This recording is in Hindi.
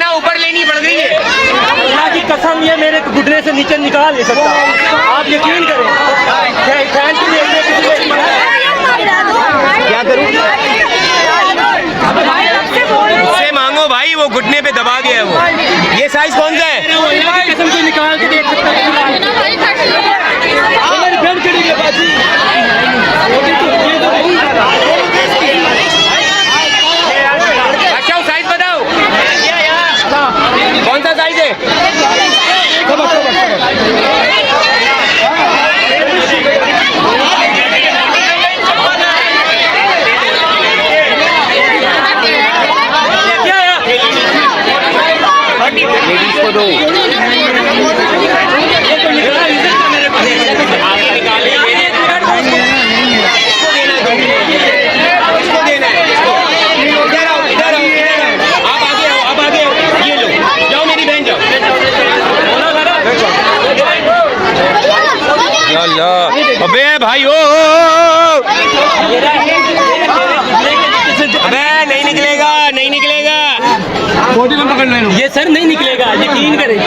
जाना ऊपर लेनी पड़ गई है। अल्लाह की कसम, ये मेरे घुटने से नीचे निकाल नहीं सकता, आप यकीन करें। क्या करूं? उससे मांगो भाई, वो घुटने पे दबा गया है वो। ये साइज कौन सा है? अल्लाह की कसम से निकाल के देख सकता हूं। अच्छा साइज बताओ, कौन सा साइज है? लेडीज को दो। अबे भाई ओ अबे नहीं निकलेगा, नहीं निकलेगा। ये सर नहीं निकलेगा, यकीन करें।